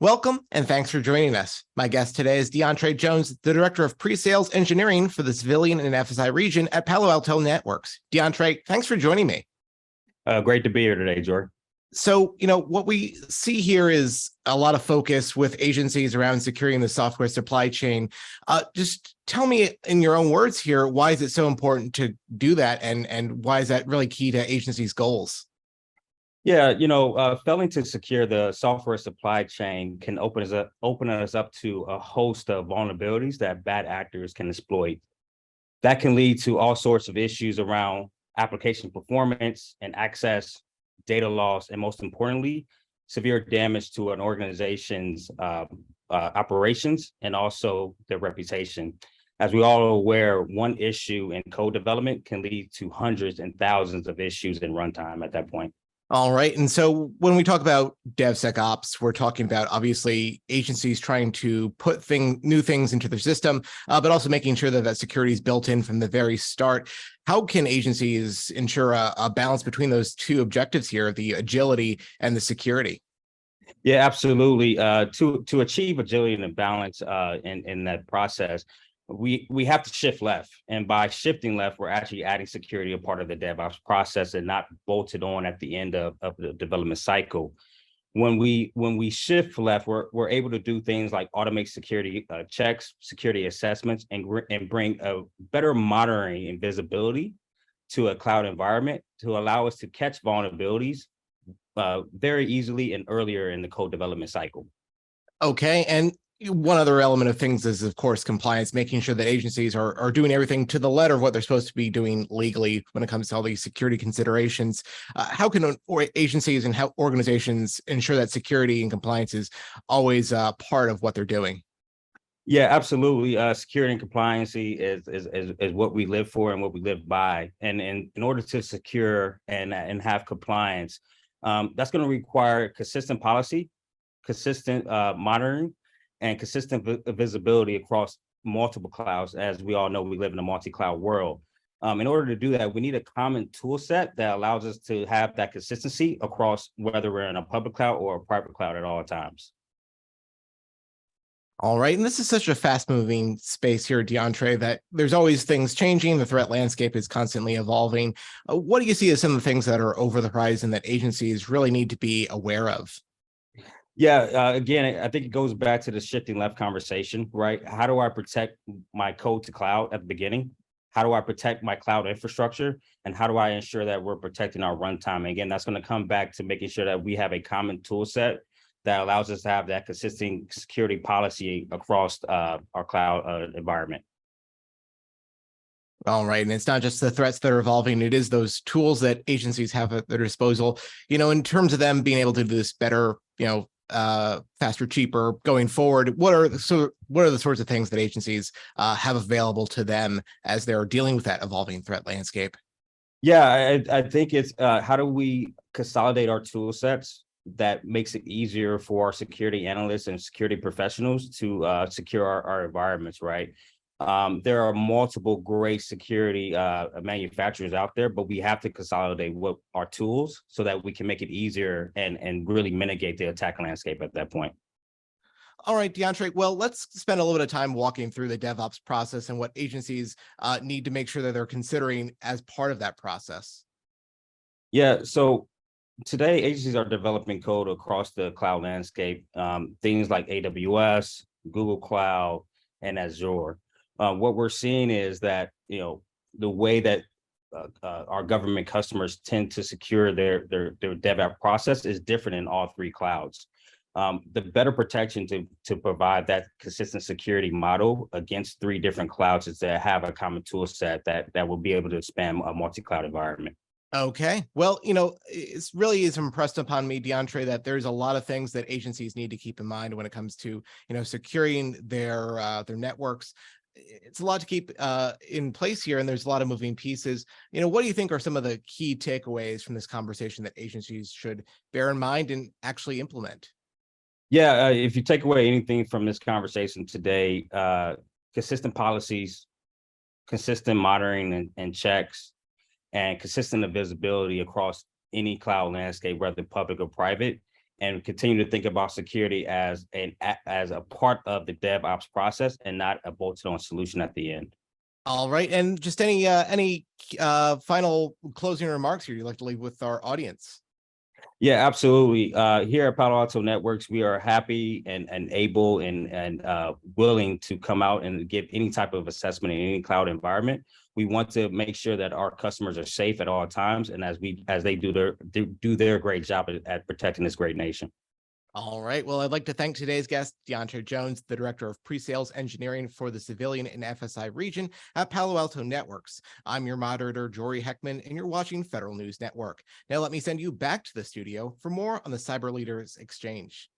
Welcome, and thanks for joining us. My guest today is Deontray Jones, the Director of Pre-Sales Engineering for the Civilian and FSI region at Palo Alto Networks. Deontray, thanks for joining me. Great to be here today, Jordan. So, what we see here is a lot of focus with agencies around securing the software supply chain. Just tell me in your own words here, why is it so important to do that, and why is that really key to agencies' goals? Yeah, failing to secure the software supply chain can open us up to a host of vulnerabilities that bad actors can exploit. That can lead to all sorts of issues around application performance and access, data loss, and most importantly, severe damage to an organization's operations and also their reputation. As we all are aware, one issue in code development can lead to hundreds and thousands of issues in runtime at that point. All right. And so when we talk about DevSecOps, we're talking about obviously agencies trying to put new things into their system, but also making sure that security is built in from the very start. How can agencies ensure a balance between those two objectives here, the agility and the security? Yeah, absolutely. To achieve agility and balance in that process, we have to shift left, and by shifting left, we're actually adding security a part of the DevOps process and not bolted on at the end of the development cycle. When we shift left, we're able to do things like automate security checks, security assessments, and bring a better monitoring and visibility to a cloud environment to allow us to catch vulnerabilities very easily and earlier in the code development cycle. Okay, and one other element of things is, of course, compliance, making sure that agencies are doing everything to the letter of what they're supposed to be doing legally when it comes to all these security considerations. How can agencies and how organizations ensure that security and compliance is always part of what they're doing? Yeah, absolutely. Security and compliance is what we live for and what we live by. And in order to secure and have compliance, that's going to require consistent policy, consistent monitoring, and consistent visibility across multiple clouds. As we all know, we live in a multi-cloud world. In order to do that, we need a common tool set that allows us to have that consistency across whether we're in a public cloud or a private cloud at all times. All right. And this is such a fast moving space here, Deontray, that there's always things changing. The threat landscape is constantly evolving. What do you see as some of the things that are over the horizon that agencies really need to be aware of? Yeah, again, I think it goes back to the shifting left conversation, right? How do I protect my code to cloud at the beginning? How do I protect my cloud infrastructure? And how do I ensure that we're protecting our runtime? And again, that's going to come back to making sure that we have a common tool set that allows us to have that consistent security policy across our cloud environment. All right. And it's not just the threats that are evolving. It is those tools that agencies have at their disposal, in terms of them being able to do this better, faster, cheaper going forward. What are the sorts of things that agencies have available to them as they're dealing with that evolving threat landscape? Yeah, I think it's how do we consolidate our tool sets that makes it easier for our security analysts and security professionals to secure our environments, right? There are multiple great security manufacturers out there, but we have to consolidate what our tools so that we can make it easier and really mitigate the attack landscape at that point. All right, Deontray. Well, let's spend a little bit of time walking through the DevOps process and what agencies need to make sure that they're considering as part of that process. Yeah, so today agencies are developing code across the cloud landscape, things like AWS, Google Cloud, and Azure. What we're seeing is that, the way that our government customers tend to secure their DevOps process is different in all three clouds. The better protection to provide that consistent security model against three different clouds is to have a common tool set that will be able to span a multi-cloud environment. Okay. Well, it's really is impressed upon me, Deontray, that there's a lot of things that agencies need to keep in mind when it comes to, securing their networks. It's a lot to keep in place here, and there's a lot of moving pieces. What do you think are some of the key takeaways from this conversation that agencies should bear in mind and actually implement? Yeah, if you take away anything from this conversation today, consistent policies, consistent monitoring and checks, and consistent visibility across any cloud landscape, whether public or private, and continue to think about security as a part of the DevOps process and not a bolted-on solution at the end. All right, and just any final closing remarks here you'd like to leave with our audience? Yeah, absolutely. Here at Palo Alto Networks, we are happy and able and willing to come out and give any type of assessment in any cloud environment. We want to make sure that our customers are safe at all times, and as they do their great job at protecting this great nation. All right. Well, I'd like to thank today's guest, Deontray Jones, the Director of Pre-Sales Engineering for the Civilian and FSI region at Palo Alto Networks. I'm your moderator, Jory Heckman, and you're watching Federal News Network. Now let me send you back to the studio for more on the Cyber Leaders Exchange.